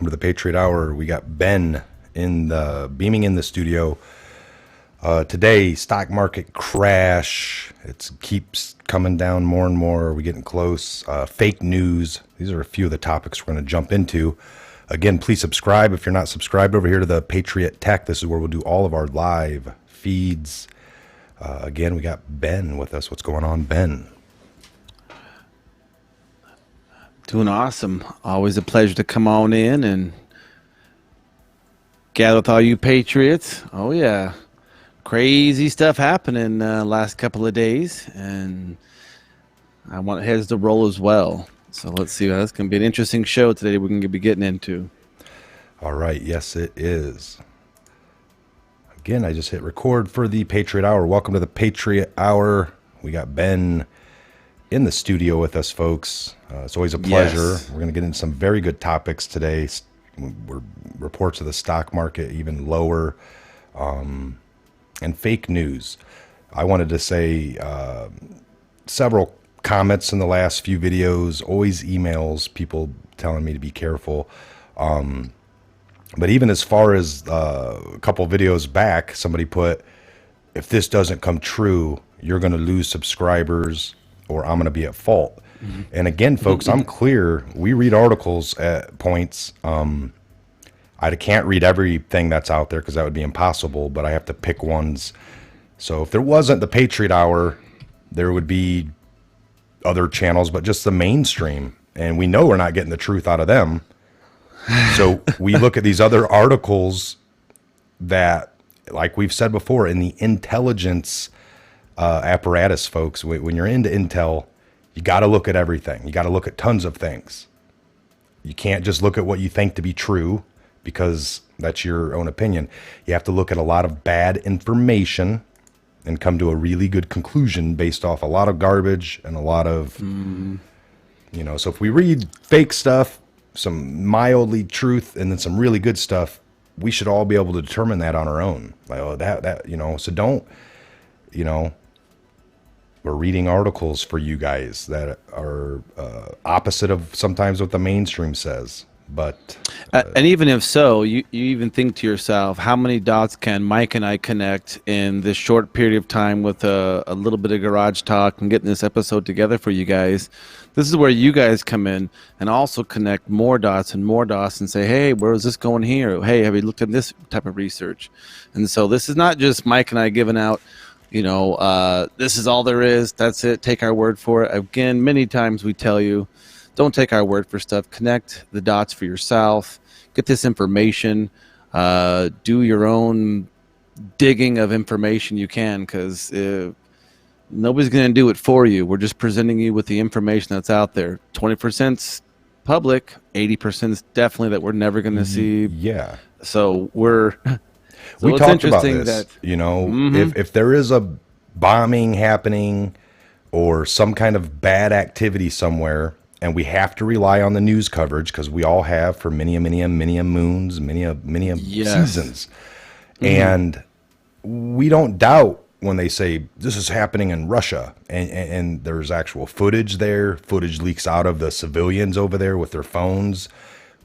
Welcome to the Patriot Hour. We got Ben beaming in the studio. Today, stock market crash. It keeps coming down more and more. Are we getting close? Fake news. These are a few of the topics we're going to jump into. Again, please subscribe if you're not subscribed over here to the Patriot Tech. This is where we'll do all of our live feeds. Again, we got Ben with us. What's going on, Ben? Doing awesome. Always a pleasure to come on in and gather with all you Patriots. Oh, yeah. Crazy stuff happening last couple of days, and I want heads to roll as well. So let's see. That's going to be an interesting show today we're going to be getting into. All right. Yes, it is. Again, I just hit record for the Patriot Hour. Welcome to the Patriot Hour. We got Ben in the studio with us, folks. It's always a pleasure. Yes. We're going to get into some very good topics today. Reports of the stock market even lower, and fake news. I wanted to say several comments in the last few videos, always emails, people telling me to be careful. But even as far as a couple videos back, somebody put, if this doesn't come true, you're going to lose subscribers or I'm going to be at fault. Mm-hmm. And again, folks, I'm clear. We read articles at points. I can't read everything that's out there because that would be impossible, but I have to pick ones. So if there wasn't the Patriot Hour, there would be other channels, but just the mainstream. And we know we're not getting the truth out of them. So we look at these other articles that, like we've said before, in the intelligence apparatus, folks, when you're into intel, you got to look at everything. You got to look at tons of things. You can't just look at what you think to be true because that's your own opinion. You have to look at a lot of bad information and come to a really good conclusion based off a lot of garbage and a lot of, so if we read fake stuff, some mildly truth, and then some really good stuff, we should all be able to determine that on our own. Like, so don't, we're reading articles for you guys that are opposite of sometimes what the mainstream says. But and even if so, you even think to yourself, how many dots can Mike and I connect in this short period of time with a little bit of garage talk and getting this episode together for you guys? This is where you guys come in and also connect more dots and say, hey, where is this going here? Hey, have you looked at this type of research? And so this is not just Mike and I giving out, this is all there is. That's it. Take our word for it. Again, many times we tell you, don't take our word for stuff. Connect the dots for yourself. Get this information. Do your own digging of information you can, because nobody's going to do it for you. We're just presenting you with the information that's out there. 20%'s public, 80%'s definitely that we're never going to see. Yeah. So we talked about this. If there is a bombing happening or some kind of bad activity somewhere, and we have to rely on the news coverage because we all have for many moons, many seasons. And we don't doubt when they say this is happening in Russia and there's actual footage there. Footage leaks out of the civilians over there with their phones.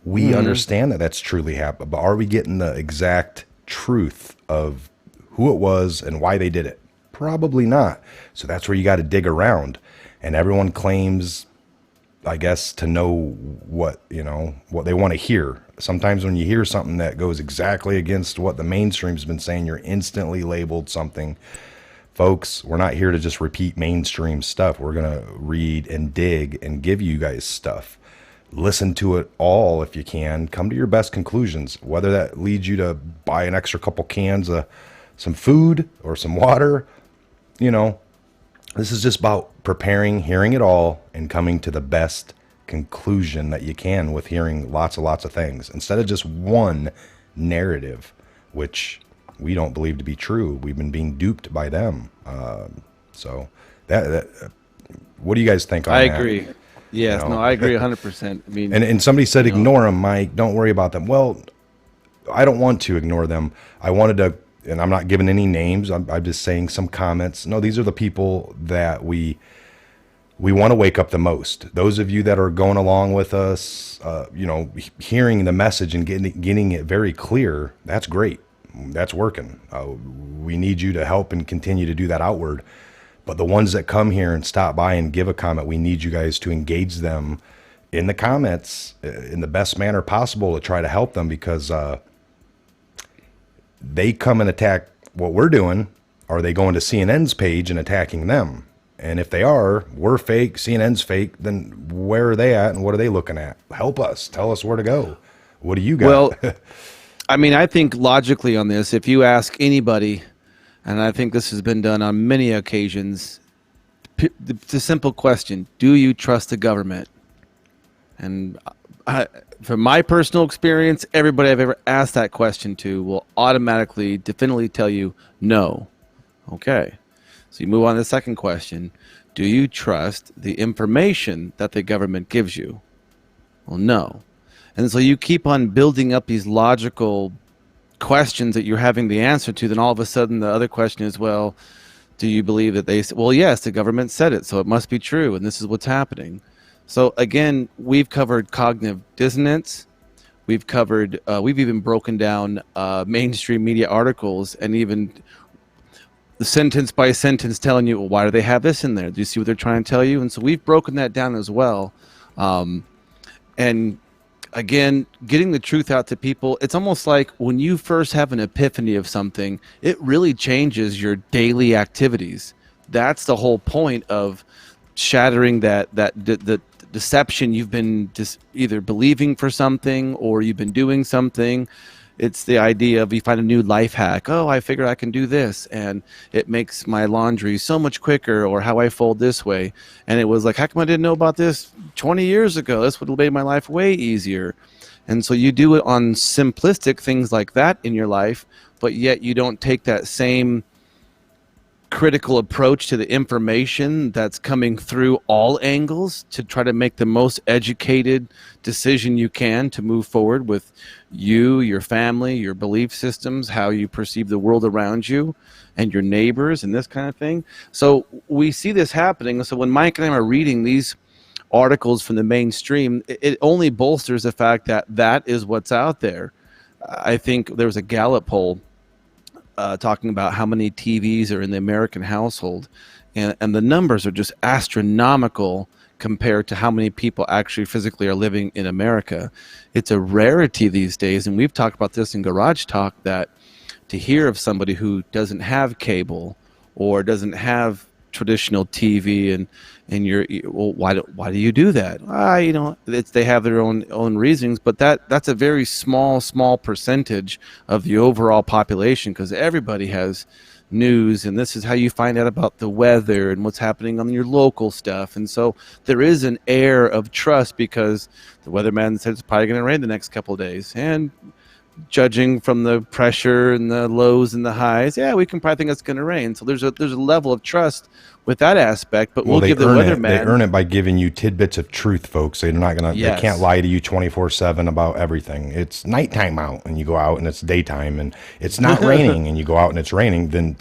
We understand that that's truly happened. But are we getting the exact truth of who it was and why they did it? Probably not. So that's where you got to dig around. And everyone claims, I guess, to know what they want to hear. Sometimes when you hear something that goes exactly against what the mainstream's been saying, you're instantly labeled something. Folks, we're not here to just repeat mainstream stuff. We're going to read and dig and give you guys stuff. Listen to it all if you can. Come to your best conclusions, whether that leads you to buy an extra couple cans of some food or some water. This is just about preparing, hearing it all, and coming to the best conclusion that you can with hearing lots of things instead of just one narrative, which we don't believe to be true. We've been being duped by them. So that what do you guys think on that? I agree. Yes, I agree 100%. I mean, and somebody said, ignore them, Mike. Don't worry about them. Well, I don't want to ignore them. I wanted to. And I'm not giving any names. I'm just saying some comments. No, these are the people that we we want to wake up the most. Those of you that are going along with us, hearing the message and getting it very clear, that's great. That's working. We need you to help and continue to do that outward. But the ones that come here and stop by and give a comment, we need you guys to engage them in the comments in the best manner possible to try to help them, because they come and attack what we're doing. Are they going to CNN's page and attacking them? And if they are, we're fake, CNN's fake, then where are they at and what are they looking at? Help us. Tell us where to go. What do you got? Well, I mean, I think logically on this, if you ask anybody, and I think this has been done on many occasions, the simple question, do you trust the government? And from my personal experience, everybody I've ever asked that question to will automatically, definitively tell you no. Okay. So you move on to the second question. Do you trust the information that the government gives you? Well, no. And so you keep on building up these logical questions that you're having the answer to. Then all of a sudden the other question is, well, do you believe that they said, well, yes, the government said it, so it must be true, and this is what's happening. So again, we've covered cognitive dissonance. We've covered, we've even broken down mainstream media articles and even the sentence by sentence telling you, well, why do they have this in there? Do you see what they're trying to tell you? And so we've broken that down as well. And again, getting the truth out to people, it's almost like when you first have an epiphany of something, it really changes your daily activities. That's the whole point of shattering the deception you've been either believing for something or you've been doing something. It's the idea of you find a new life hack. Oh, I figure I can do this, and it makes my laundry so much quicker, or how I fold this way. And it was like, how come I didn't know about this 20 years ago? This would have made my life way easier. And so you do it on simplistic things like that in your life, but yet you don't take that same critical approach to the information that's coming through all angles to try to make the most educated decision you can to move forward with you, your family, your belief systems, how you perceive the world around you and your neighbors and this kind of thing. So we see this happening. So when Mike and I are reading these articles from the mainstream, it only bolsters the fact that that is what's out there. I think there was a Gallup poll talking about how many TVs are in the American household, and the numbers are just astronomical compared to how many people actually physically are living in America. It's a rarity these days, and we've talked about this in Garage Talk, that to hear of somebody who doesn't have cable or doesn't have traditional TV, and you're, well, why do you do that? They have their own reasons, but that's a very small percentage of the overall population, because everybody has news, and this is how you find out about the weather and what's happening on your local stuff. And so there is an air of trust because the weatherman said it's probably going to rain the next couple of days, and judging from the pressure and the lows and the highs, yeah, we can probably think it's going to rain. So there's a level of trust with that aspect, but we'll give the weatherman. They earn it by giving you tidbits of truth, folks. They're not gonna. Yes. They can't lie to you 24/7 about everything. It's nighttime out, and you go out, and it's daytime, and it's not raining, and you go out, and it's raining. Then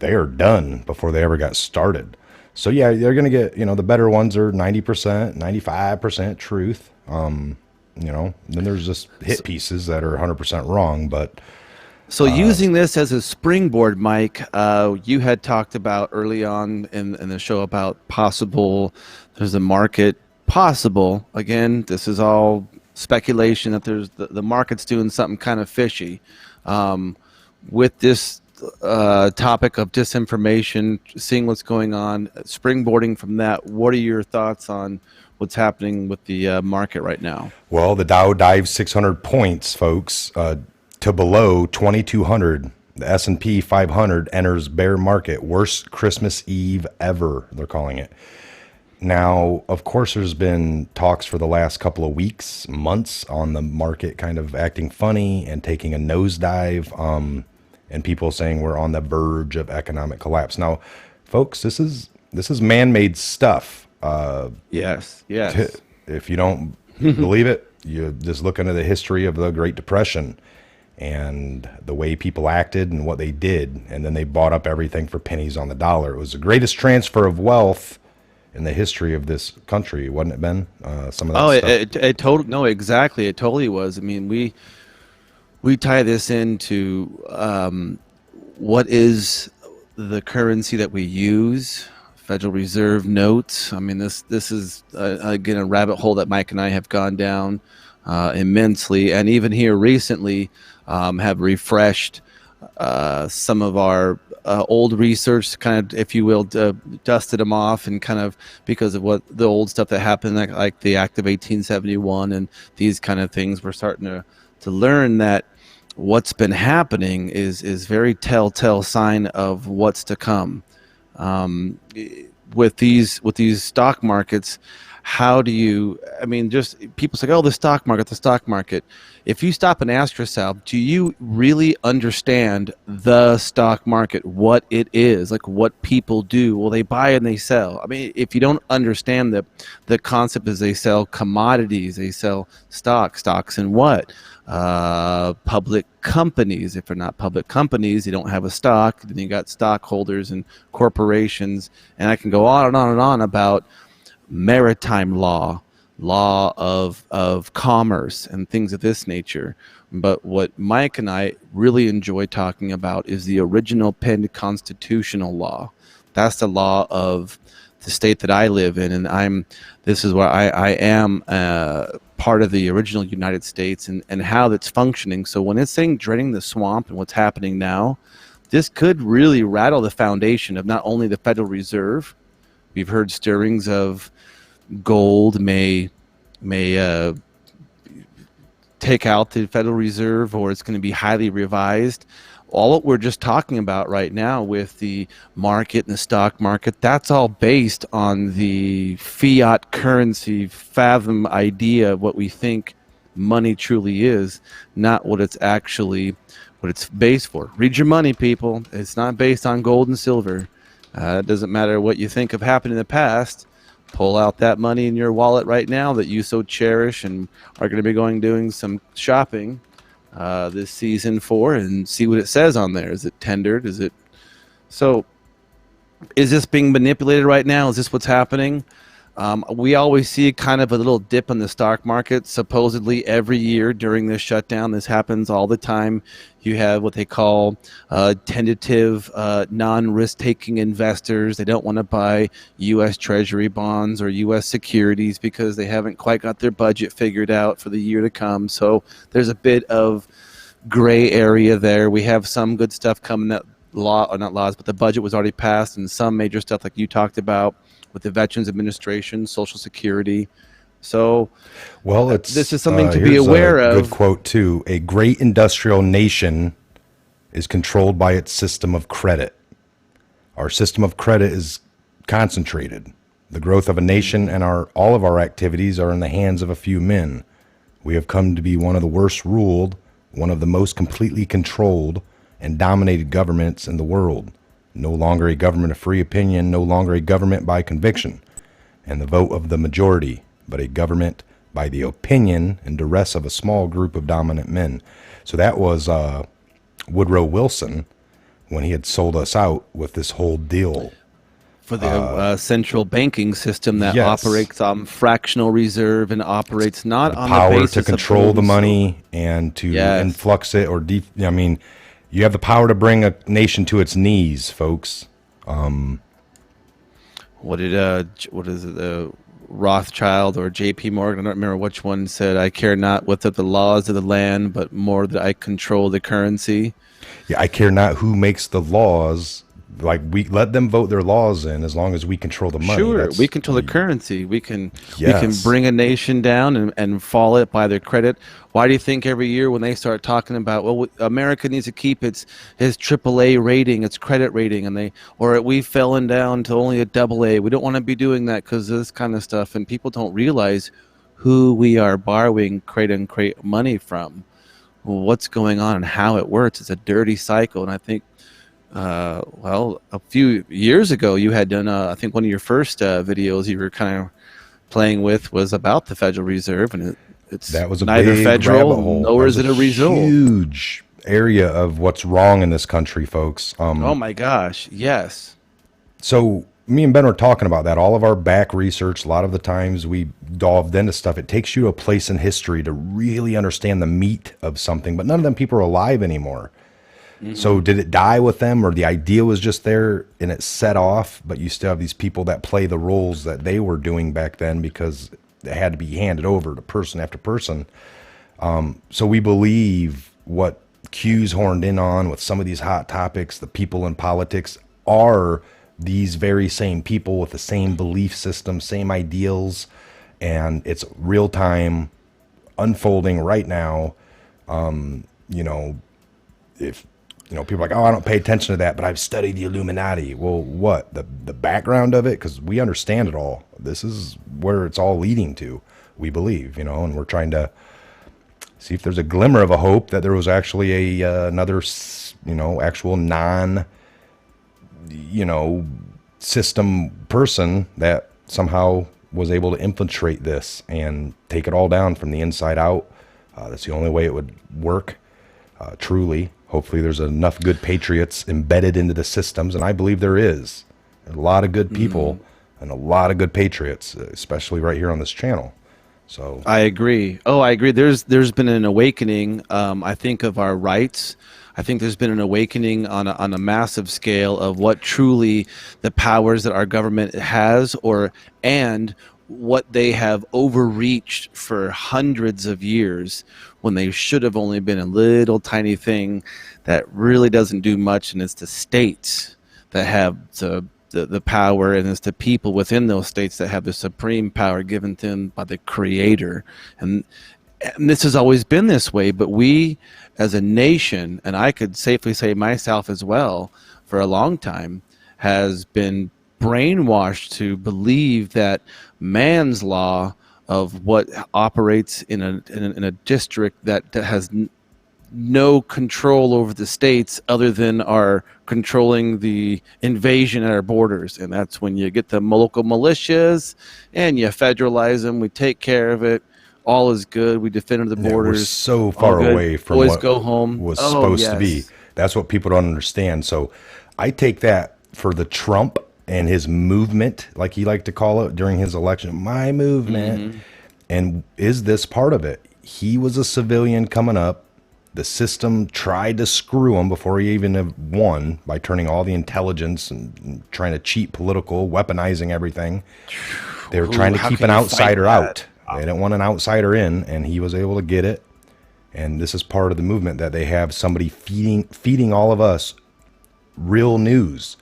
they are done before they ever got started. So yeah, they're gonna get. The better ones are 90%, 95% truth. Then there's just hit pieces that are 100% wrong, but. So using this as a springboard, Mike, you had talked about early on in the show about there's a market possible. Again, this is all speculation that there's the market's doing something kind of fishy. With this topic of disinformation, seeing what's going on, springboarding from that, what are your thoughts on what's happening with the market right now? Well, the Dow dives 600 points, folks. To below 2,200, the S&P 500 enters bear market, worst Christmas Eve ever, they're calling it. Now, of course, there's been talks for the last couple of weeks, months, on the market kind of acting funny and taking a nosedive, and people saying we're on the verge of economic collapse. Now, folks, this is man-made stuff. Yes. If you don't believe it, you just look into the history of the Great Depression and the way people acted and what they did, and then they bought up everything for pennies on the dollar. It was the greatest transfer of wealth in the history of this country, wasn't it, Ben? Some of that Oh, stuff. it totally, no, exactly. It totally was. I mean, we tie this into what is the currency that we use, Federal Reserve notes. I mean, this is again a rabbit hole that Mike and I have gone down immensely, and even here recently have refreshed some of our old research, kind of, if you will, dusted them off, and kind of because of what the old stuff that happened, like the Act of 1871 and these kind of things. We're starting to learn that what's been happening is very telltale sign of what's to come. With these stock markets, how do you, I mean, just people say, oh, the stock market. If you stop and ask yourself, do you really understand the stock market, what it is, like what people do? Well, they buy and they sell. I mean, if you don't understand the concept is they sell commodities, they sell stocks and what? Public companies. If they're not public companies, you don't have a stock. Then you got stockholders and corporations, and I can go on and on and on about maritime law of commerce and things of this nature. But what Mike and I really enjoy talking about is the original penned constitutional law. That's the law of the state that I live in, and this is where I am part of the original United States, and how that's functioning. So when it's saying dreading the swamp and what's happening now, this could really rattle the foundation of not only the Federal Reserve. We've heard stirrings of gold may take out the Federal Reserve, or it's going to be highly revised. All what we're just talking about right now with the market and the stock market, that's all based on the fiat currency fathom idea of what we think money truly is, not what it's based for. Read your money, people. It's not based on gold and silver. It doesn't matter what you think have happened in the past. Pull out that money in your wallet right now that you so cherish and are going to be doing some shopping this season for, and see what it says on there. Is it tendered? Is this being manipulated right now? Is this what's happening? We always see kind of a little dip in the stock market, supposedly every year during this shutdown. This happens all the time. You have what they call tentative, non-risk-taking investors. They don't want to buy U.S. Treasury bonds or U.S. securities because they haven't quite got their budget figured out for the year to come. So there's a bit of gray area there. We have some good stuff coming that not laws, but the budget was already passed, and some major stuff like you talked about with the Veterans Administration, Social Security. So, well, this is something to be aware of. Good quote too. A great industrial nation is controlled by its system of credit. Our system of credit is concentrated. The growth of a nation and all of our activities are in the hands of a few men. We have come to be one of the worst ruled, one of the most completely controlled and dominated governments in the world. No longer a government of free opinion, no longer a government by conviction and the vote of the majority, but a government by the opinion and duress of a small group of dominant men. So that was Woodrow Wilson when he had sold us out with this whole deal. For the central banking system that operates on fractional reserve and operates not on the power basis to control the money and to influx it or I mean, you have the power to bring a nation to its knees, folks. What is it? Rothschild or J.P. Morgan? I don't remember which one said, "I care not what the laws of the land, but more that I control the currency." Yeah, I care not who makes the laws. Like, we let them vote their laws in as long as we control the money. Sure, we control the currency. We can bring a nation down and fall it by their credit. Why do you think every year when they start talking about, well, America needs to keep his AAA rating, its credit rating, or we fallen down to only a AA. We don't want to be doing that because of this kind of stuff, and people don't realize who we are borrowing create money from, what's going on and how it works. It's a dirty cycle, and I think. A few years ago, you had done, I think one of your first videos you were kind of playing with was about the Federal Reserve, and that was a neither big federal rabbit hole. nor is it a result. Huge area of what's wrong in this country, folks. Oh my gosh, yes. So me and Ben were talking about that. All of our back research, a lot of the times we delved into stuff. It takes you to a place in history to really understand the meat of something, but none of them people are alive anymore. So did it die with them, or the idea was just there and it set off, but you still have these people that play the roles that they were doing back then because it had to be handed over to person after person. So we believe what Q's horned in on with some of these hot topics, the people in politics are these very same people with the same belief system, same ideals, and it's real time unfolding right now. You know, if people are like, oh, I don't pay attention to that, but I've studied the Illuminati. Well, what the background of it? Because we understand it all. This is where it's all leading to. We believe, and we're trying to see if there's a glimmer of a hope that there was actually another, actual non, system person that somehow was able to infiltrate this and take it all down from the inside out. That's the only way it would work, truly. Hopefully there's enough good patriots embedded into the systems, and I believe there is. A lot of good people and a lot of good patriots, especially right here on this channel. So I agree. Oh, I agree. There's been an awakening, I think, of our rights. I think there's been an awakening on a massive scale of what truly the powers that our government has, and what they have overreached for hundreds of years, when they should have only been a little tiny thing that really doesn't do much, and it's the states that have the power, and it's the people within those states that have the supreme power given to them by the Creator. And this has always been this way, but we as a nation, and I could safely say myself as well, for a long time, has been brainwashed to believe that man's law of what operates in a district that has no control over the states other than our controlling the invasion at our borders. And that's when you get the local militias and you federalize them. We take care of it. All is good. We defended the borders. We're so far away from Boys what go home. was supposed to be. That's what people don't understand. So I take that for the Trump and his movement, like he liked to call it during his election, my movement. And is this part of it? He was a civilian coming up. The system tried to screw him before he even won by turning all the intelligence and trying to cheat political, weaponizing everything. They were trying to keep an outsider out. They didn't want an outsider in, and he was able to get it. And this is part of the movement, that they have somebody feeding all of us real news,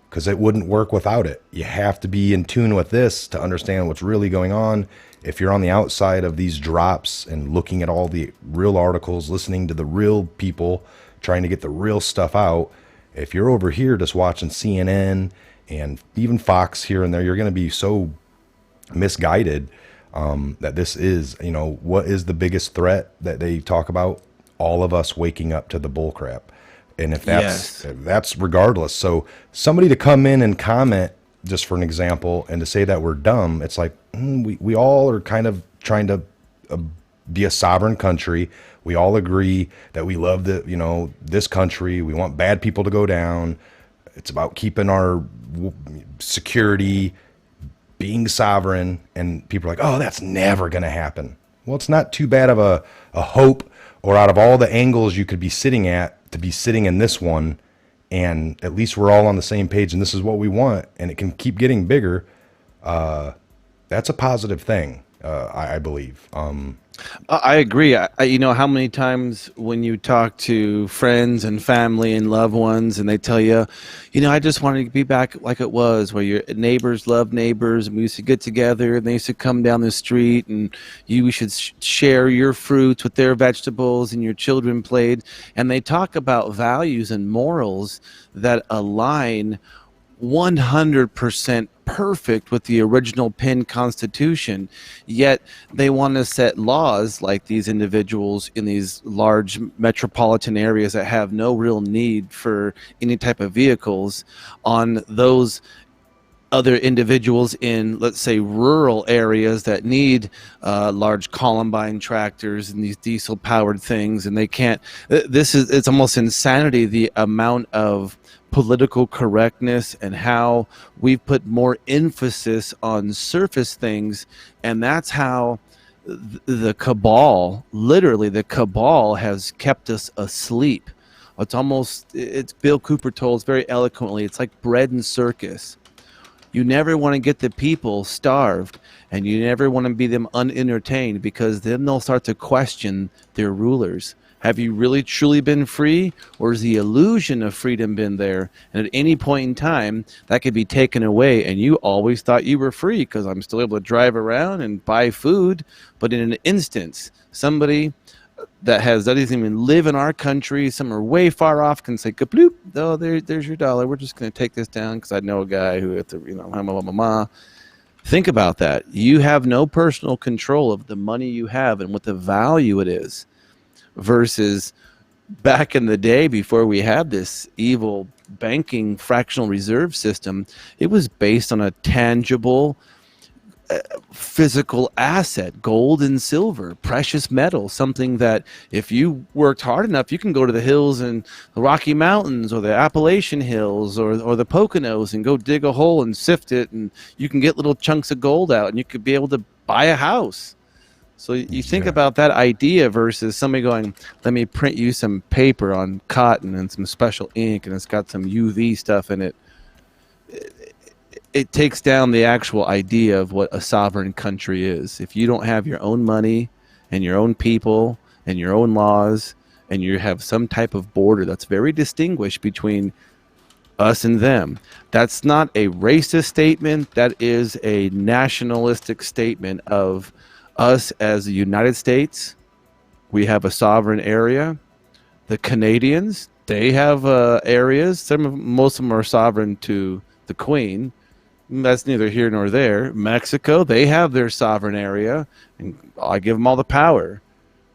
because it wouldn't work without it. You have to be in tune with this to understand what's really going on. If you're on the outside of these drops and looking at all the real articles, listening to the real people, trying to get the real stuff out, if you're over here just watching CNN and even Fox here and there, you're going to be so misguided that this is, what is the biggest threat that they talk about? All of us waking up to the bullcrap. And if that's regardless. So somebody to come in and comment, just for an example, and to say that we're dumb, it's like, we all are kind of trying to be a sovereign country. We all agree that we love this country. We want bad people to go down. It's about keeping our security, being sovereign, and people are like, oh, that's never going to happen. Well, it's not too bad of a hope, or out of all the angles you could be sitting at, to be sitting in this one, and at least we're all on the same page, and this is what we want, and it can keep getting bigger. That's a positive thing, I believe. I agree. How many times when you talk to friends and family and loved ones, and they tell you, I just wanted to be back like it was, where your neighbors love neighbors, and we used to get together, and they used to come down the street, and we should share your fruits with their vegetables, and your children played. And they talk about values and morals that align 100% perfect with the original Penn Constitution, yet they want to set laws like these individuals in these large metropolitan areas that have no real need for any type of vehicles on those other individuals in, let's say, rural areas that need large Columbine tractors and these diesel powered things, and they can't. It's almost insanity, the amount of political correctness and how we've put more emphasis on surface things, and that's how the cabal, literally the cabal, has kept us asleep. It's Bill Cooper told us very eloquently, it's like bread and circus. You never want to get the people starved, and you never want to be them unentertained, because then they'll start to question their rulers. Have you really truly been free, or has the illusion of freedom been there? And at any point in time, that could be taken away, and you always thought you were free because I'm still able to drive around and buy food. But in an instance, somebody that doesn't even live in our country, some are way far off, can say, "Kabloop! Oh, there's your dollar. We're just going to take this down because I know a guy who, at the, Think about that. You have no personal control of the money you have and what the value it is, versus back in the day before we had this evil banking fractional reserve system. It was based on a tangible physical asset, gold and silver, precious metal, something that if you worked hard enough, you can go to the hills and the Rocky Mountains or the Appalachian Hills or the Poconos and go dig a hole and sift it, and you can get little chunks of gold out, and you could be able to buy a house. So you think about that idea versus somebody going, let me print you some paper on cotton and some special ink, and it's got some UV stuff in it. It takes down the actual idea of what a sovereign country is. If you don't have your own money and your own people and your own laws, and you have some type of border that's very distinguished between us and them, that's not a racist statement. That is a nationalistic statement of us as the United States. We have a sovereign area. The Canadians, they have areas. Most of them are sovereign to the Queen. That's neither here nor there. Mexico, they have their sovereign area, and I give them all the power.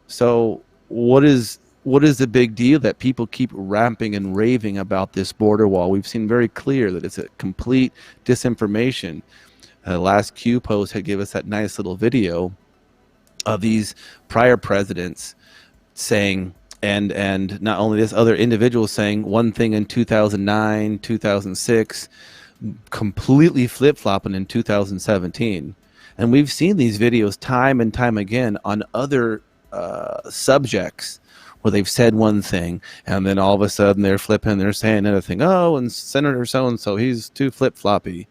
So what is the big deal that people keep ramping and raving about this border wall? We've seen very clear that it's a complete disinformation. Last Q post had given us that nice little video of these prior presidents saying, and not only this, other individuals saying one thing in 2009, 2006, completely flip-flopping in 2017. And we've seen these videos time and time again on other subjects where they've said one thing, and then all of a sudden they're flipping, they're saying another thing. Oh, and Senator so-and-so, he's too flip-floppy.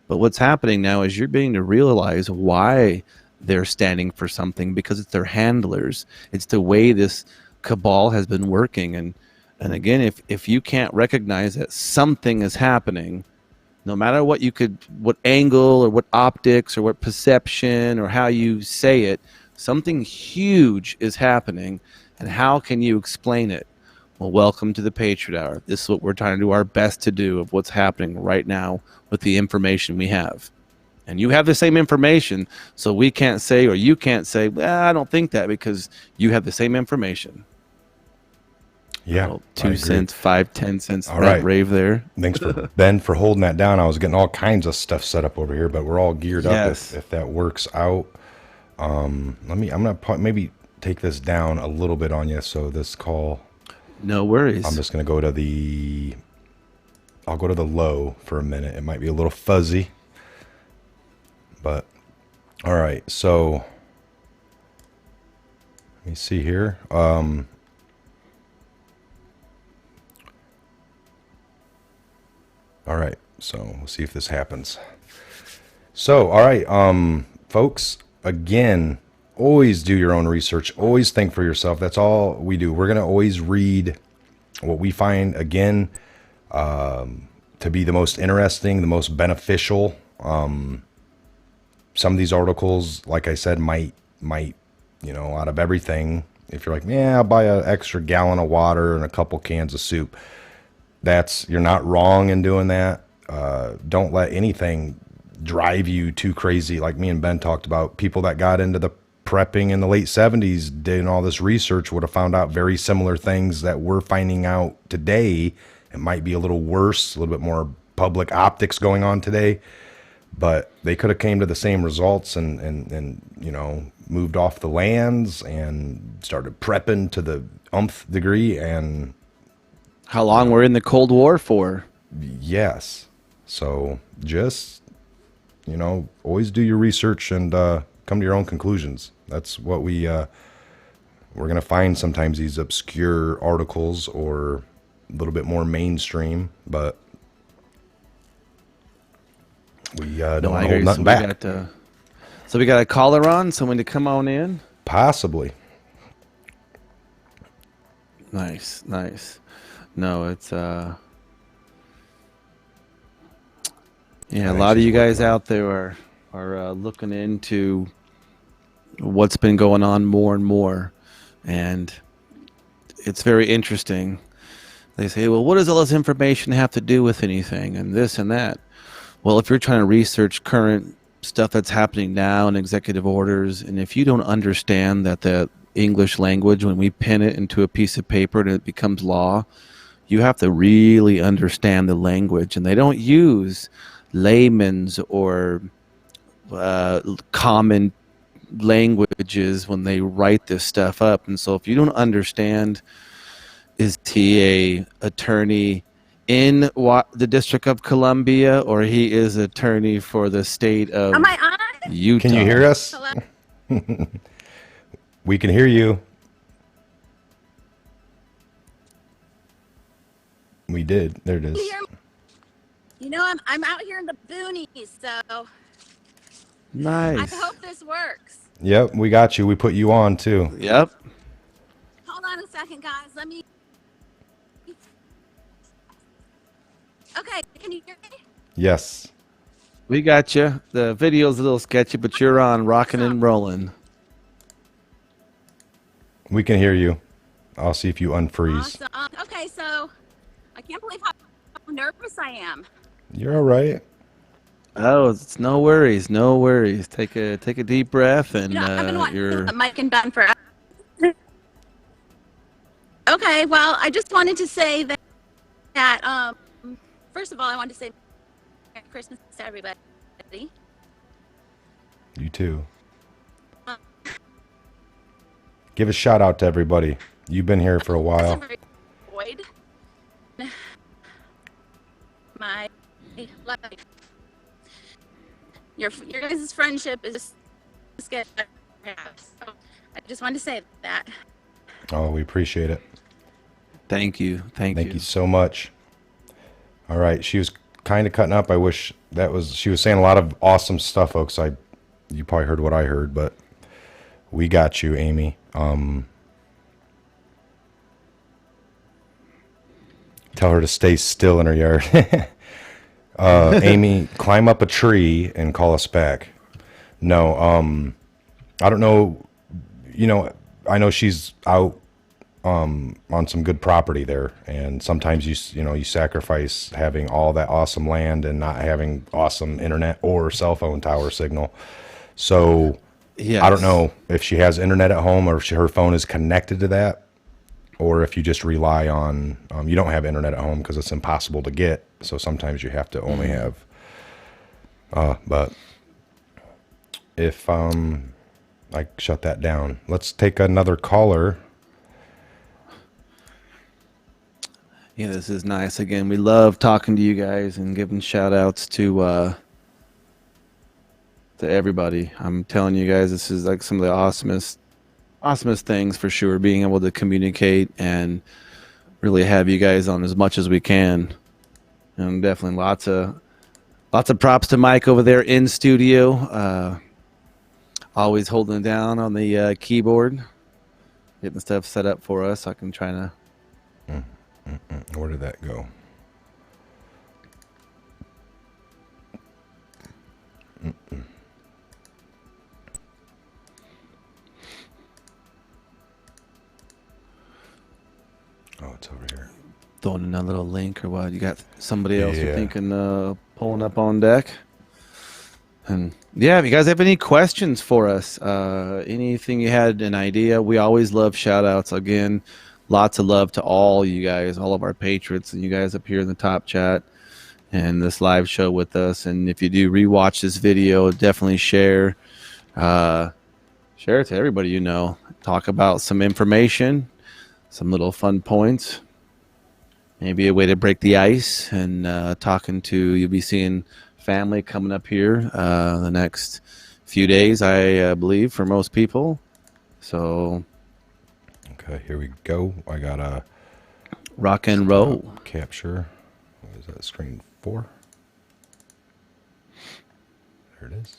But what's happening now is you're beginning to realize why they're standing for something, because it's their handlers. It's the way this cabal has been working. And again, if you can't recognize that something is happening, no matter what angle or what optics or what perception or how you say it, something huge is happening. And how can you explain it? Well, welcome to the Patriot Hour. This is what we're trying to do our best to do of what's happening right now with the information we have. And you have the same information, so we can't say, or you can't say, well, I don't think that, because you have the same information. Yeah. Well, 2 cents, 5, 10 cents. All right. Rave there. Thanks for Ben for holding that down. I was getting all kinds of stuff set up over here, but we're all geared up if that works out. I'm gonna maybe take this down a little bit on you. So this call. No worries. I'm just gonna go to I'll go to the low for a minute. It might be a little fuzzy, but all right. So let me see here. All right, so we'll see if this happens. So, all right, folks, again, always do your own research. Always think for yourself. That's all we do. We're going to always read what we find, again, to be the most interesting, the most beneficial. Some of these articles, like I said, might, out of everything, if you're like, yeah, I'll buy an extra gallon of water and a couple cans of soup. You're not wrong in doing that. Don't let anything drive you too crazy. Like me and Ben talked about, people that got into the prepping in the late 70s, doing all this research, would have found out very similar things that we're finding out today. It might be a little worse, a little bit more public optics going on today, but they could have came to the same results and moved off the lands and started prepping to the umpth degree, and How long we're in the Cold War for? Yes. So just, always do your research and come to your own conclusions. That's what we're going to find sometimes, these obscure articles or a little bit more mainstream, but we don't want to hold nothing back. So we got a caller on, someone to come on in. Possibly. Nice. No, it's yeah, a lot of you guys out there are looking into what's been going on more and more, and it's very interesting. They say, well, what does all this information have to do with anything, and this and that? Well, if you're trying to research current stuff that's happening now and executive orders, and if you don't understand that the English language, when we pen it into a piece of paper and it becomes law, you have to really understand the language. And they don't use layman's or common languages when they write this stuff up. And so if you don't understand, is he a attorney in the District of Columbia, or he is attorney for the state of Utah? Can you hear us? We can hear you. We did. There it is. I'm out here in the boonies, so nice. I hope this works. Yep, we got you. We put you on too. Yep. Hold on a second, guys. Let me. Okay, can you hear me? Yes. We got you. The video's a little sketchy, but you're on, rocking and rolling. We can hear you. I'll see if you unfreeze. Awesome. Okay, so I can't believe how nervous I am. You're all right. Oh, it's no worries. No worries. Take a deep breath, and I've been watching Mike and Ben for. Okay, well, I just wanted to say that first of all, I want to say Merry Christmas to everybody. You too. Give a shout out to everybody. You've been here for a while. My life. Your guys' friendship is just getting better. So I just wanted to say that. Oh, we appreciate it. Thank you. Thank you so much. All right, she was kind of cutting up. I wish she was saying a lot of awesome stuff, folks. You probably heard what I heard, but we got you, Amy. Tell her to stay still in her yard. Amy, climb up a tree and call us back. No, I don't know. I know she's out on some good property there, and sometimes you sacrifice having all that awesome land and not having awesome internet or cell phone tower signal. So yes. I don't know if she has internet at home or if her phone is connected to that, or if you just rely on you don't have internet at home because it's impossible to get. So sometimes you have to only have. But if I shut that down, let's take another caller. Yeah, this is nice. Again, we love talking to you guys and giving shout outs to everybody. I'm telling you guys, this is like some of the awesomest things for sure, being able to communicate and really have you guys on as much as we can. And definitely lots of props to Mike over there in studio, always holding it down on the keyboard, getting stuff set up for us. I can try to where did that go? Oh, it's over here. Throwing in a little link or what? You got somebody else you're thinking pulling up on deck? And yeah, if you guys have any questions for us, anything you had an idea, we always love shout outs. Again, lots of love to all you guys, all of our patriots, and you guys up here in the top chat and this live show with us. And if you do rewatch this video, definitely share it to everybody you know. Talk about some information, some little fun points. maybe a way to break the ice and you'll be seeing family coming up here the next few days, I believe, for most people. So, Okay, here we go. I got a rock and roll. Capture. What is that, screen 4? There it is.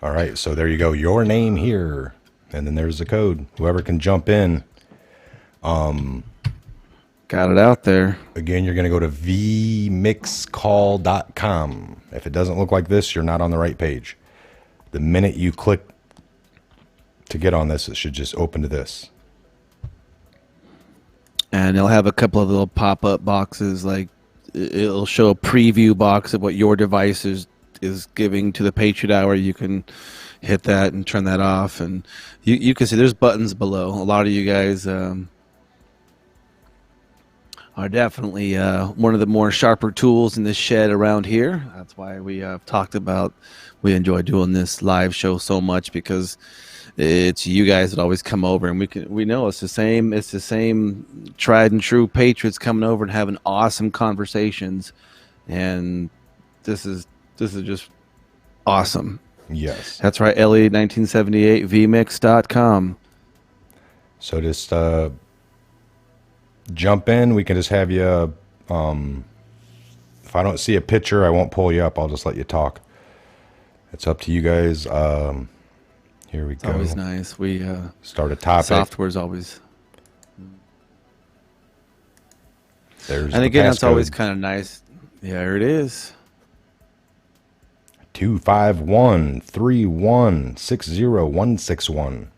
All right, so there you go. Your name here. And then there's the code. Whoever can jump in. Got it out there. Again, you're going to go to vmixcall.com. If it doesn't look like this, you're not on the right page. The minute you click to get on this, it should just open to this. And it'll have a couple of little pop-up boxes, like it'll show a preview box of what your device is giving to the Patriot Hour. You can hit that and turn that off, and you can see there's buttons below. A lot of you guys are definitely one of the more sharper tools in this shed around here. That's why we talked about we enjoy doing this live show so much, because it's you guys that always come over, and we know it's the same tried and true Patriots coming over and having awesome conversations, and this is just awesome. Yes. That's right, Ellie 1978 vmix.com. So just jump in. We can just have you, if I don't see a picture, I won't pull you up. I'll just let you talk. It's up to you guys. Here we go. Always nice. We start a topic. Software's always. There's and again, that's always kind of nice. Yeah, there it is. 251-31-60161.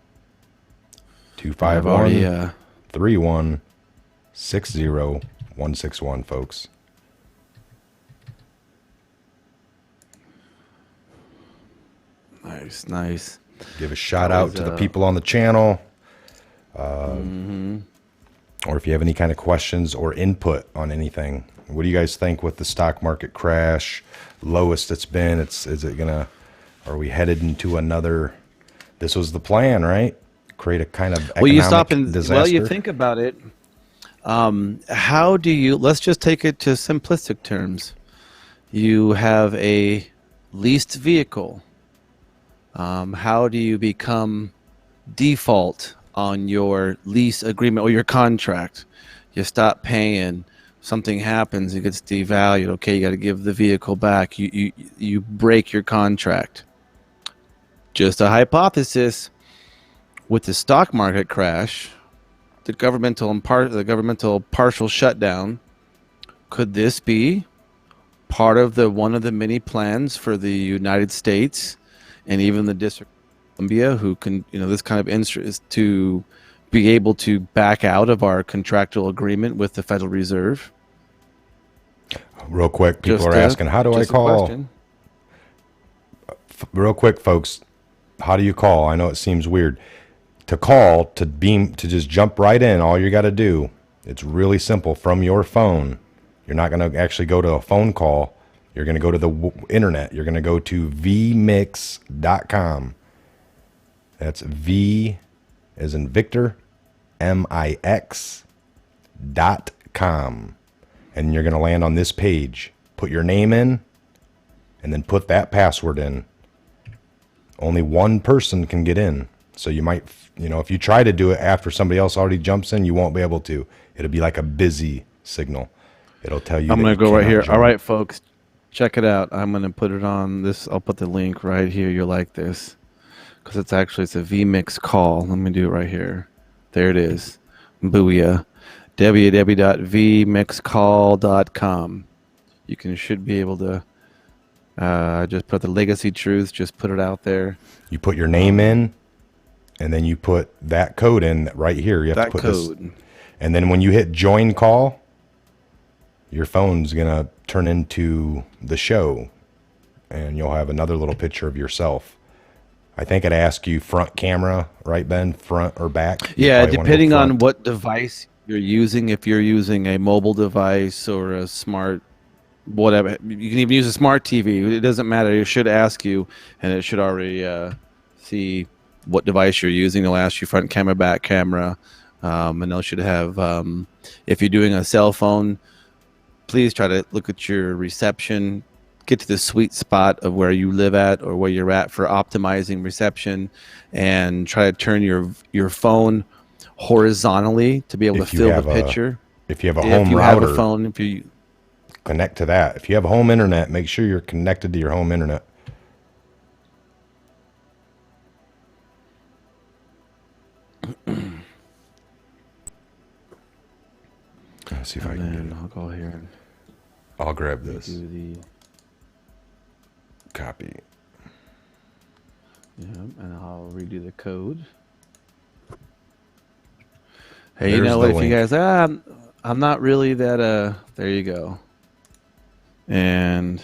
251-31-60161, folks. Nice. Give a shout out to the people on the channel. Or if you have any kind of questions or input on anything. What do you guys think with the stock market crash? Lowest it's been. Are we headed into another? This was the plan, right? Create a kind of economic disaster. You think about it. How do you? Let's just take it to simplistic terms. You have a leased vehicle. How do you become default on your lease agreement or your contract? You stop paying. Something happens, it gets devalued. Okay, you got to give the vehicle back. You break your contract. Just a hypothesis. With the stock market crash, the governmental partial shutdown, could this be part of one of the many plans for the United States and even the District of Columbia, who can, this kind of interest to be able to back out of our contractual agreement with the Federal Reserve? Real quick, people are asking, how do I call? Real quick, folks, how do you call? I know it seems weird. To call, to just jump right in, all you got to do, it's really simple. From your phone, you're not going to actually go to a phone call. You're going to go to the internet. You're going to go to vmix.com. That's V as in Victor, MIX.com. And you're going to land on this page. Put your name in, and then put that password in. Only one person can get in. So you might, if you try to do it after somebody else already jumps in, you won't be able to. It'll be like a busy signal. It'll tell you. I'm going to go right here. Jump. All right, folks, check it out. I'm going to put it on this. I'll put the link right here. You'll like this, because it's a vMix call. Let me do it right here. There it is. Booyah. www.vmixcall.com. You should be able to just put the legacy truth, just put it out there. You put your name in, and then you put that code in right here. You have to put code. This, and then when you hit join call, your phone's gonna turn into the show, and you'll have another little picture of yourself. I think it asks you front camera, right, Ben? Front or back? Yeah, depending on what device you're using. If you're using a mobile device or a smart whatever. You can even use a smart TV. It doesn't matter. It should ask you, and it should already see what device you're using. It'll ask you front camera, back camera, and it should have. If you're doing a cell phone, please try to look at your reception. Get to the sweet spot of where you live at or where you're at for optimizing reception, and try to turn your phone horizontally to be able to fill the picture. If you have a home router, have a phone, if you connect to that. If you have home internet, make sure you're connected to your home internet. Let's see if I can get it. I'll go here and I'll grab this. do the Copy. and I'll redo the code. Hey, There's you know the what? If you link. guys, I'm not really that. There you go. And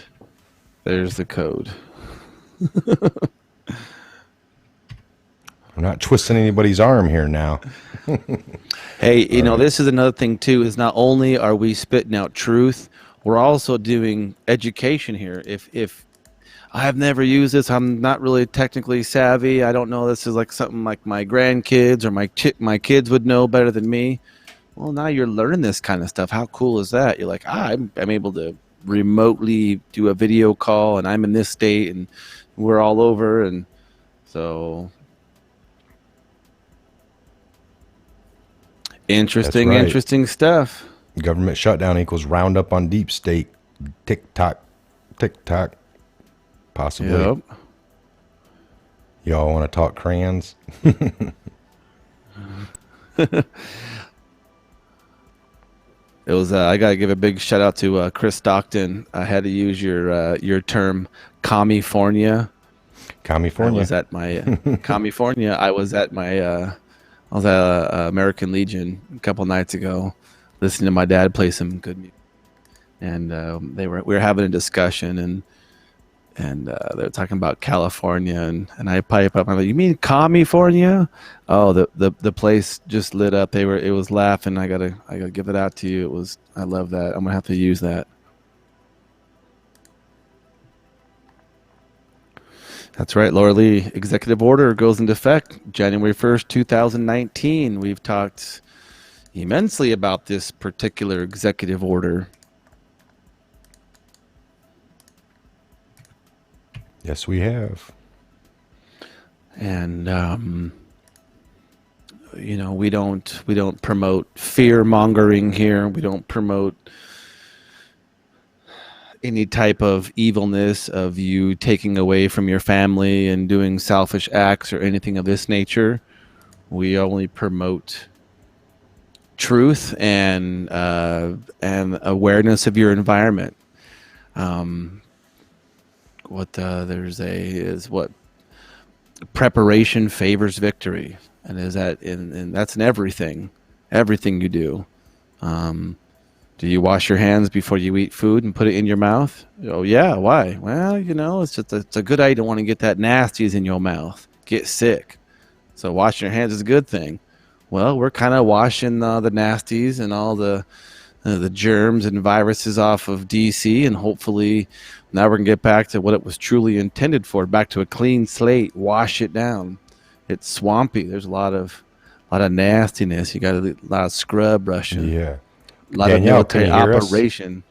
there's the code. I'm not twisting anybody's arm here now. Hey, you know, this is another thing too, is not only are we spitting out truth, we're also doing education here. If I have never used this, I'm not really technically savvy, I don't know, this is like something like my grandkids or my kids would know better than me. Well, now you're learning this kind of stuff. How cool is that? You're like, I'm able to remotely do a video call, and I'm in this state, and we're all over, and so interesting, That's right. interesting stuff. Government shutdown equals roundup on deep state. Tick tock, possibly. Yep. Y'all want to talk crayons? It was. I gotta give a big shout out to Chris Stockton. I had to use your term, California. California. I was at my California. I was at American Legion a couple nights ago, listening to my dad play some good music, and we were having a discussion, and they were talking about California, and I pipe up. I'm like, "You mean California?" Oh, the place just lit up. It was laughing. I gotta give it out to you. I love that. I'm gonna have to use that. That's right, Laura Lee. Executive order goes into effect January 1st, 2019. We've talked immensely about this particular executive order. Yes, we have. And you know, we don't promote fear mongering here. We don't promote any type of evilness of you taking away from your family and doing selfish acts or anything of this nature. We only promote truth and awareness of your environment. Preparation favors victory, and that's in everything you do. Do you wash your hands before you eat food and put it in your mouth? Oh yeah, why? Well, you know, it's a good idea. You don't want to get that nasties in your mouth, get sick. So washing your hands is a good thing. Well, we're kind of washing the nasties and all the germs and viruses off of DC, and hopefully now we're gonna get back to what it was truly intended for, back to a clean slate. Wash it down. It's swampy. There's a lot of nastiness. You got a lot of scrub brushing. Yeah. A lot Danielle, of military can you hear us? operation.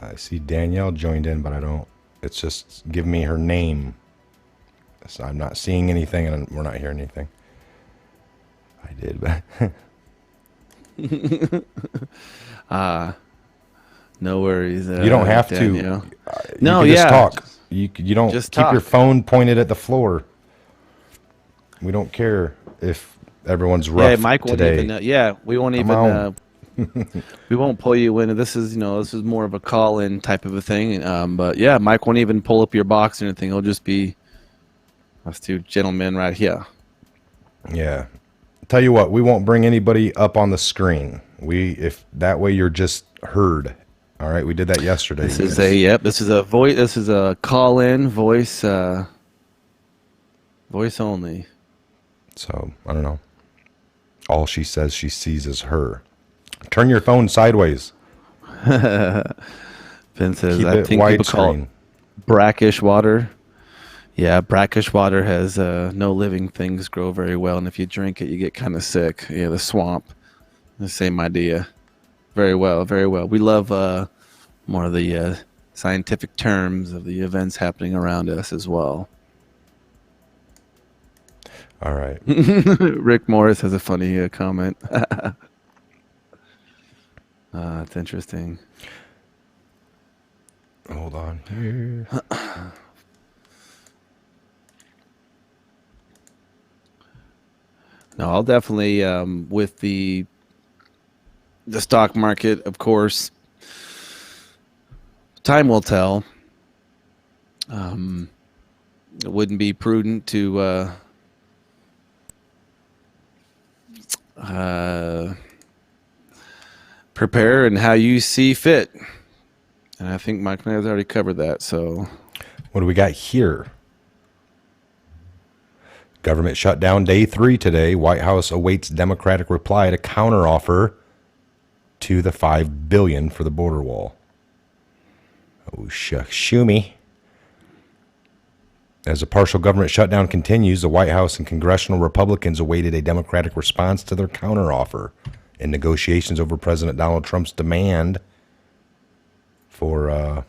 I see Danielle joined in, but I don't. It's just give me her name. So I'm not seeing anything, and we're not hearing anything. I did, but No worries. you don't have Danielle. to. No, you can yeah. just talk. You don't Just keep your talk. phone pointed at the floor. We don't care if everyone's rough Yeah, Mike won't today. even. We won't Come even. on. We won't pull you in. This is more of a call-in type of a thing. But yeah, Mike won't even pull up your box or anything. He'll just be us two gentlemen right here. Yeah. Tell you what, we won't bring anybody up on the screen. If that way you're just heard. All right, we did that yesterday. This is a voice. This is a call-in voice. Voice only. So I don't know. All she says she sees is her. Turn your phone sideways. Ben says, Keep I it think people call it widescreen. brackish water. Yeah, brackish water has no living things grow very well, and if you drink it, you get kind of sick. Yeah, the swamp. The same idea. Very well, very well. We love more of the scientific terms of the events happening around us as well. All right. Rick Morris has a funny comment. It's interesting. Hold on here. No, I'll definitely with the stock market, of course. Time will tell. It wouldn't be prudent to prepare and how you see fit. And I think Mike has already covered that. So, What do we got here? Government shutdown day 3 today. White House awaits Democratic reply to counteroffer to the $5 billion for the border wall. Oh, shucks, shoo me. As the partial government shutdown continues, the White House and congressional Republicans awaited a Democratic response to their counteroffer in negotiations over President Donald Trump's demand for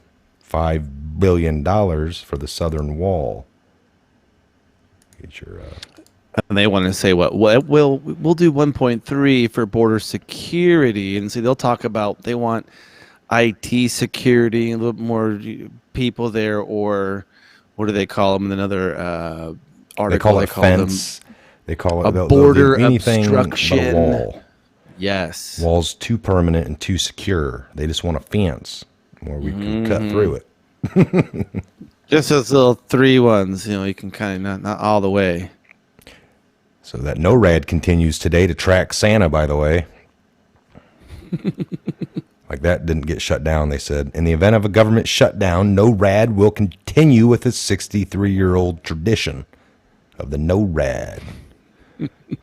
$5 billion for the southern wall. Get your and they want to say what? Well, we'll do 1.3 for border security, and see they'll talk about they want IT security, a little more people there, or what do they call them in another article? they call it fence. They call it a they'll border do anything but obstruction. a wall. Yes. Wall's too permanent and too secure. They just want a fence where we can cut through it. Just those little 3 ones, you can kind of not all the way. So that NORAD continues today to track Santa, by the way. Like that didn't get shut down, they said. In the event of a government shutdown, NORAD will continue with its 63-year-old tradition of the NORAD.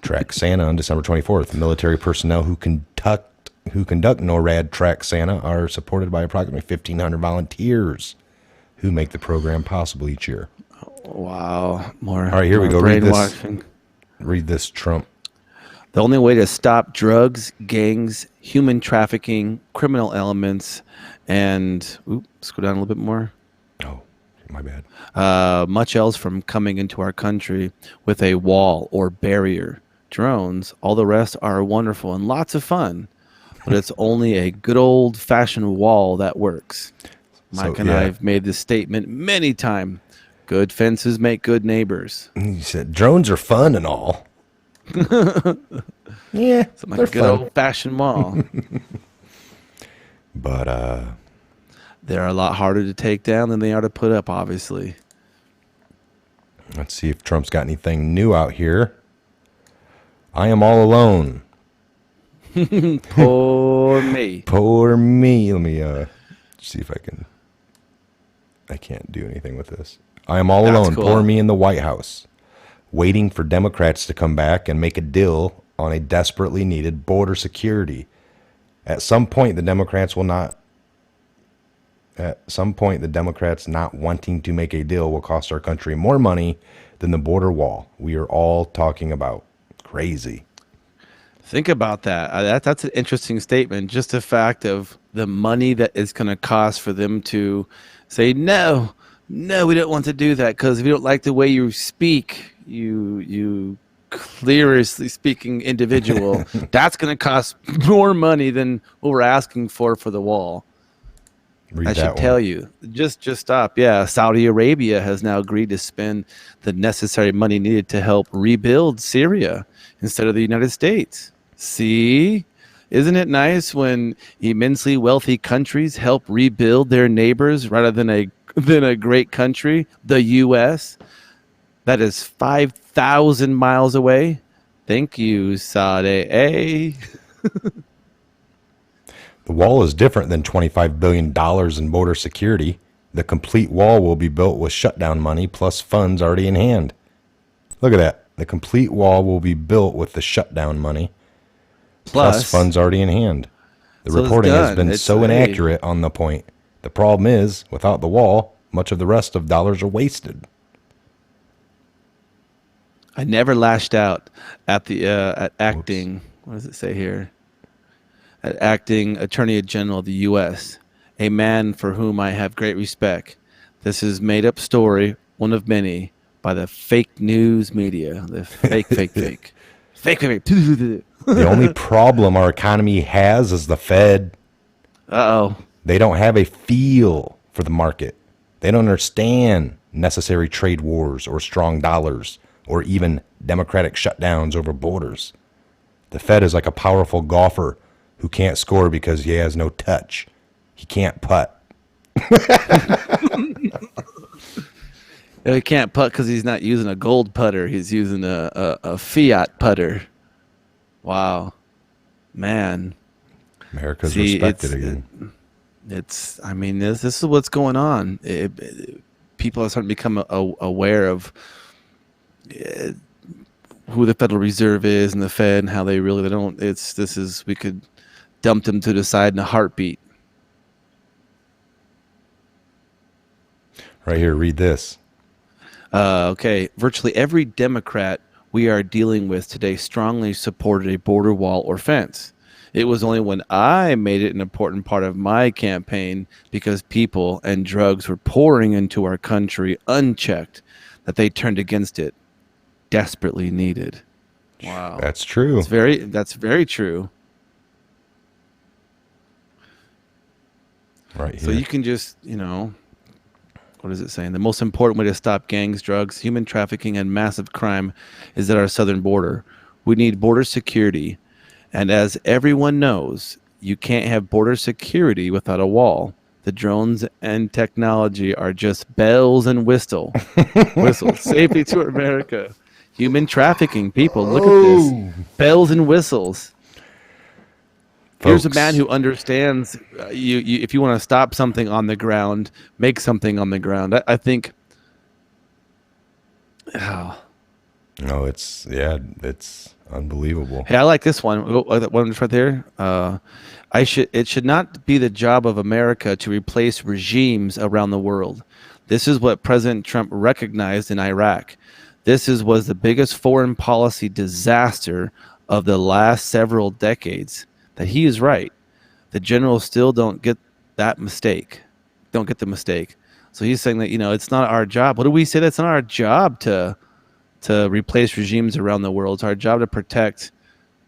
Track Santa on December 24th. Military personnel who conduct NORAD Track Santa are supported by approximately 1,500 volunteers who make the program possible each year. Wow. More. All right, here we more go. Read this. brainwashing. Read this, Trump. The only way to stop drugs, gangs, human trafficking, criminal elements, and let's go down a little bit more. Oh, my bad. Much else from coming into our country with a wall or barrier. Drones, all the rest are wonderful and lots of fun, but it's only a good old-fashioned wall that works. Mike and I have made this statement many times. Good fences make good neighbors. He said, drones are fun and all. Yeah, It's like a good old-fashioned wall. But They're a lot harder to take down than they are to put up, obviously. let's see if Trump's got anything new out here. I am all alone. Poor me. Poor me. Let me see if I can. I can't do anything with this. I am all That's alone. cool. Poor me in the White House, waiting for Democrats to come back and make a deal on a desperately needed border security. At some point, the Democrats not wanting to make a deal will cost our country more money than the border wall we are all talking about. Crazy. Think about that. That's an interesting statement. Just the fact of the money that it's going to cost for them to say, no, we don't want to do that because if you don't like the way you speak, you clearly speaking individual, that's going to cost more money than what we're asking for the wall. Read I that should tell you. Just stop. Yeah, Saudi Arabia has now agreed to spend the necessary money needed to help rebuild Syria instead of the United States. See? Isn't it nice when immensely wealthy countries help rebuild their neighbors rather than a great country, the U.S., that is 5,000 miles away? Thank you, Saudi. The wall is different than $25 billion in border security. The complete wall will be built with shutdown money plus funds already in hand. Look at that. The complete wall will be built with the shutdown money plus funds already in hand. The So it's reporting has done. been It's so hey, inaccurate on the point. The problem is, without the wall, much of the rest of dollars are wasted. I never lashed out at the at Whoops. acting. What does it say here? At acting Attorney General of the U.S., a man for whom I have great respect. This is made up story, one of many, by the fake news media. The fake. The only problem our economy has is the Fed. Uh-oh. They don't have a feel for the market. They don't understand necessary trade wars or strong dollars or even democratic shutdowns over borders. The Fed is like a powerful golfer who can't score because he has no touch. He can't putt. He can't putt because he's not using a gold putter. He's using a fiat putter. Wow. Man. America's See, respected again. it's I mean, this is what's going on. People are starting to become aware of who the Federal Reserve is and the Fed and how they don't. We could dump them to the side in a heartbeat. Right here, read this. Okay, virtually every Democrat we are dealing with today strongly supported a border wall or fence. It was only when I made it an important part of my campaign because people and drugs were pouring into our country unchecked that they turned against it. Desperately needed. Wow. That's true. That's very true. Right here. So you can just, what is it saying? The most important way to stop gangs, drugs, human trafficking, and massive crime is at our southern border. We need border security. And as everyone knows, you can't have border security without a wall. The drones and technology are just bells and whistles. Safety to America. Human trafficking. People, look at this. Bells and whistles. Here's a man who understands you if you want to stop something on the ground, make something on the ground. I think. Oh. No, it's unbelievable. Hey, I like this one. That one right there. It should not be the job of America to replace regimes around the world. This is what President Trump recognized in Iraq. Was the biggest foreign policy disaster of the last several decades. That he is right. The generals still don't get that mistake. Don't get the mistake. So he's saying that, it's not our job. What do we say? That's not our job to replace regimes around the world. It's our job to protect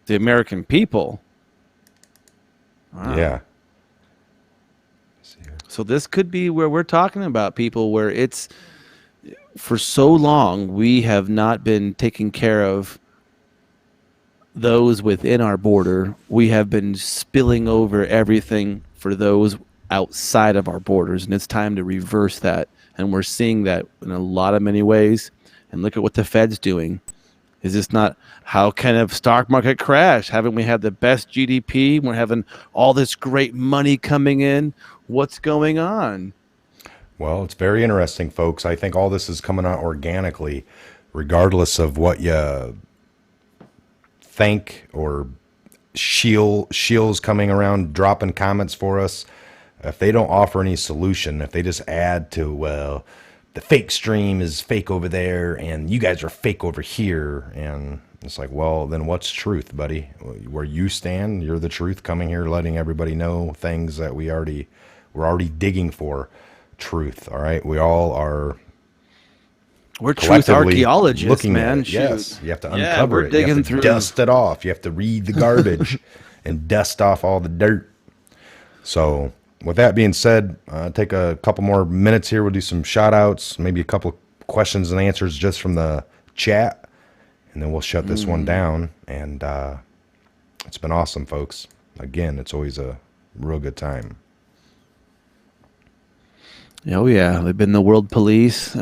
the American people. Wow. Yeah. So this could be where we're talking about people where it's for so long we have not been taking care of those within our border. We have been spilling over everything for those outside of our borders, and it's time to reverse that. And we're seeing that in a lot of many ways. And look at what the Fed's doing. Is this not how can a stock market crash? Haven't we had the best GDP? We're having all this great money coming in. What's going on? Well, it's very interesting, folks. I think all this is coming out organically, regardless of what you think or Shields coming around dropping comments for us. If they don't offer any solution, if they just add to, well, the fake stream is fake over there and you guys are fake over here, and it's like, well, then what's truth, buddy? Where you stand, you're the truth, coming here letting everybody know things that we're already digging for truth. All right, we all are. We're truth archaeologists, man. Yes, you have to uncover it. You have to dust it off. You have to read the garbage and dust off all the dirt. So with that being said, take a couple more minutes here. We'll do some shout outs, maybe a couple of questions and answers just from the chat, and then we'll shut this one down. And it's been awesome, folks. Again, it's always a real good time. Oh, yeah. They've been the world police.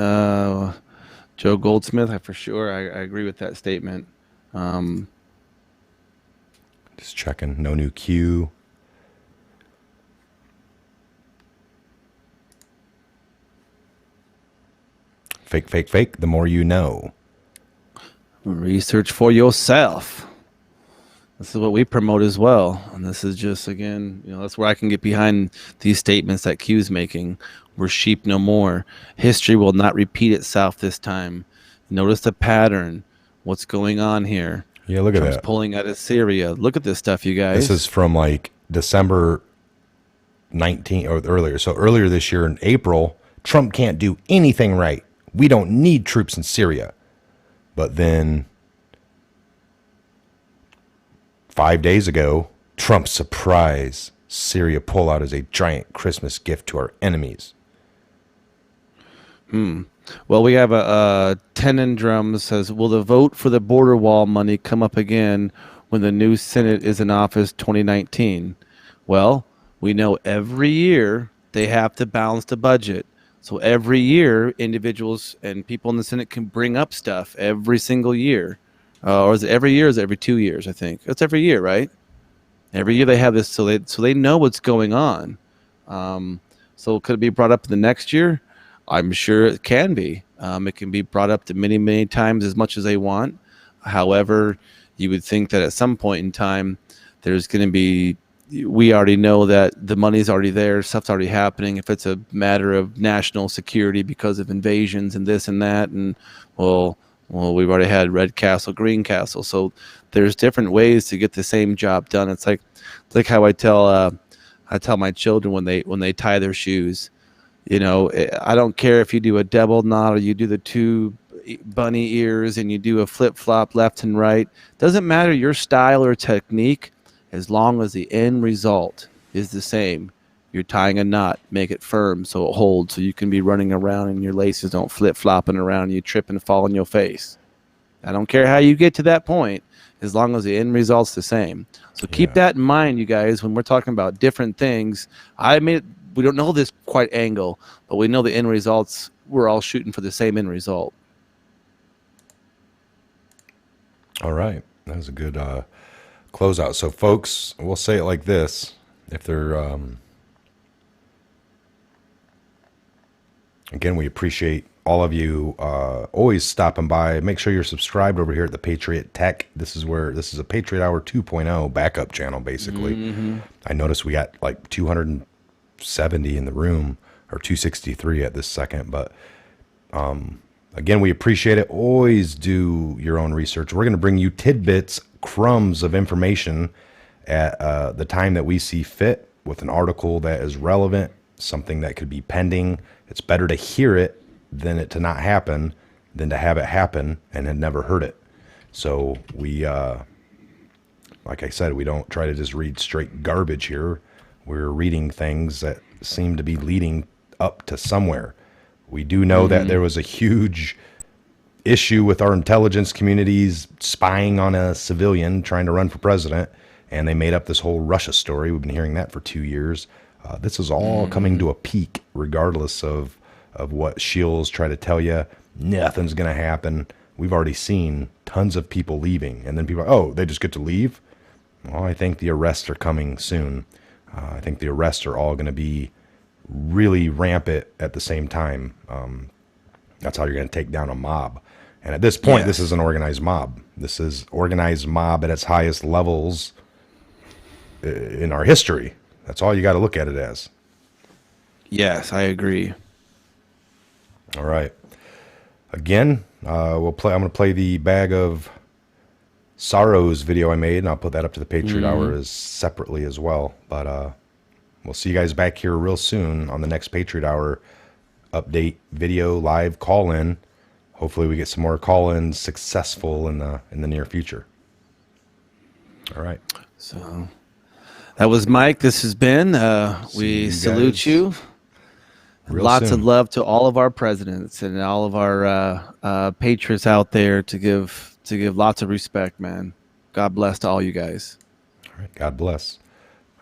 Joe Goldsmith, I agree with that statement. Just checking. No new Q. Fake, fake, fake. The more you know. Research for yourself. This is what we promote as well. And this is just, again, that's where I can get behind these statements that Q's making. We're sheep no more. History will not repeat itself this time. Notice the pattern. What's going on here? Yeah, look at Trump's that. pulling out of Syria. Look at this stuff, you guys. This is from like December 19 or earlier. So earlier this year in April, Trump can't do anything right. We don't need troops in Syria. But then 5 days ago, Trump's surprise Syria pullout is a giant Christmas gift to our enemies. Well, we have a Tenendrum says, will the vote for the border wall money come up again when the new Senate is in office 2019? Well, we know every year they have to balance the budget. So every year, individuals and people in the Senate can bring up stuff every single year. Or is it every year? Or is it every 2 years? I think it's every year, right? Every year they have this, so they know what's going on. So could it be brought up in the next year? I'm sure it can be. It can be brought up to many, many times as much as they want. However, you would think that at some point in time, there's going to be. We already know that the money's already there, stuff's already happening. If it's a matter of national security because of invasions and this and that, and well, we've already had Red Castle, Green Castle. So there's different ways to get the same job done. It's like how I tell my children when they tie their shoes. I don't care if you do a double knot or you do the two bunny ears and you do a flip flop left and right. Doesn't matter your style or technique, as long as the end result is the same. You're tying a knot, make it firm so it holds, so you can be running around and your laces don't flip flopping around and you trip and fall on your face. I don't care how you get to that point, as long as the end result's the same. So keep that in mind, you guys, when we're talking about different things. We don't know this quite angle, but we know the end results. We're all shooting for the same end result. All right. That was a good closeout. So, folks, we'll say it like this. If they're, again, we appreciate all of you always stopping by. Make sure you're subscribed over here at the Patriot Tech. This is a Patriot Hour 2.0 backup channel, basically. Mm-hmm. I noticed we got like 270 in the room, or 263 at this second. But again, we appreciate it. Always do your own research. We're going to bring you tidbits, crumbs of information at the time that we see fit, with an article that is relevant, something that could be pending. It's better to hear it than it to not happen, than to have it happen and had never heard it. So we, like I said, we don't try to just read straight garbage here. We're reading things that seem to be leading up to somewhere. We do know that there was a huge issue with our intelligence communities spying on a civilian trying to run for president, and they made up this whole Russia story. We've been hearing that for 2 years. This is all coming to a peak, regardless of what shills try to tell you. Nothing's going to happen. We've already seen tons of people leaving, and then people are, oh, they just get to leave? Well, I think the arrests are coming soon. I think the arrests are all going to be really rampant at the same time. That's how you're going to take down a mob. And at this point, This is an organized mob. This is organized mob at its highest levels in our history. That's all you got to look at it as. Yes, I agree. All right. Again, I'm going to play the Bag of Sorrows video I made, and I'll put that up to the Patriot Hour as separately as well. But we'll see you guys back here real soon on the next Patriot Hour update video, live call-in. Hopefully we get some more call-ins successful in the near future. All right. So that was Mike. This has been. We salute you. Lots of love to all of our presidents and all of our patriots out there, to give lots of respect, man. God bless to all you guys. All right. God bless.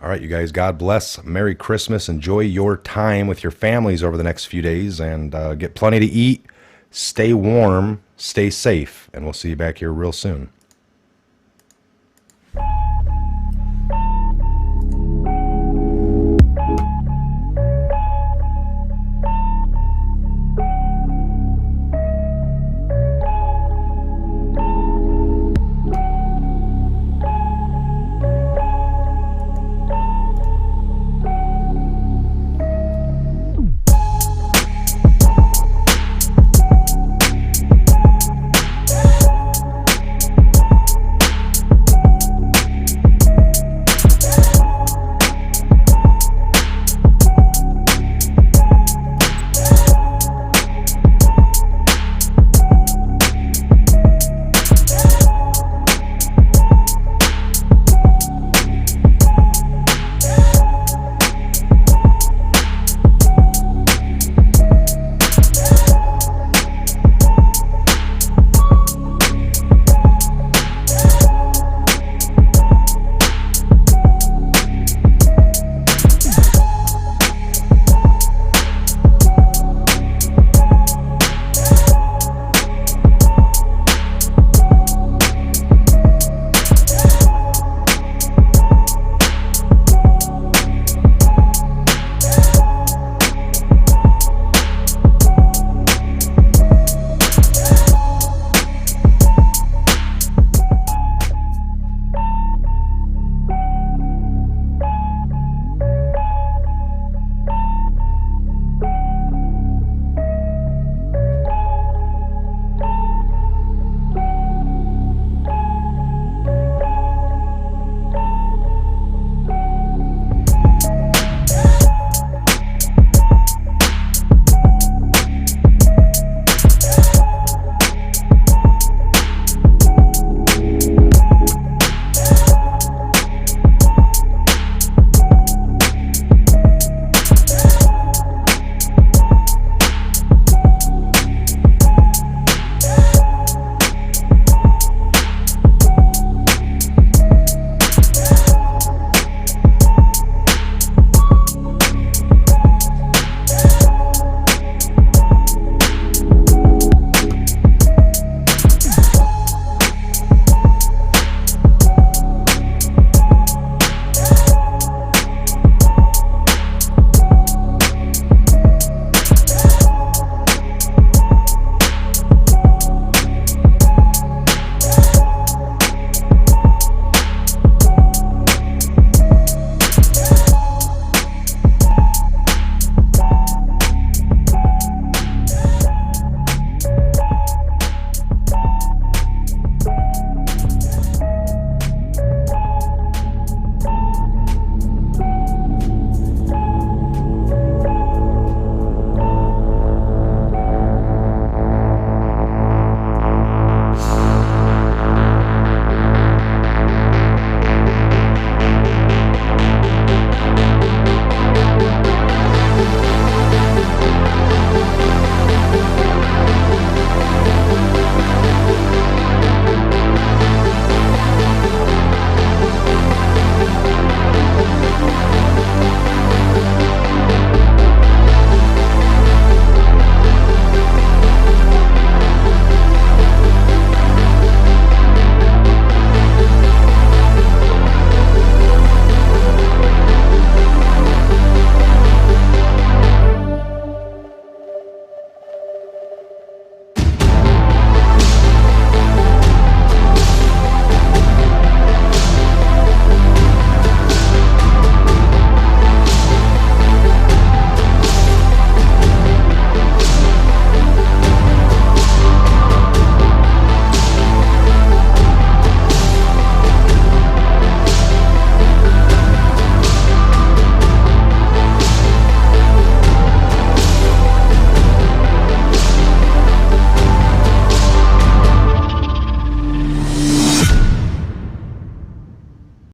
All right, you guys, God bless. Merry Christmas. Enjoy your time with your families over the next few days, and get plenty to eat. Stay warm, stay safe, and we'll see you back here real soon.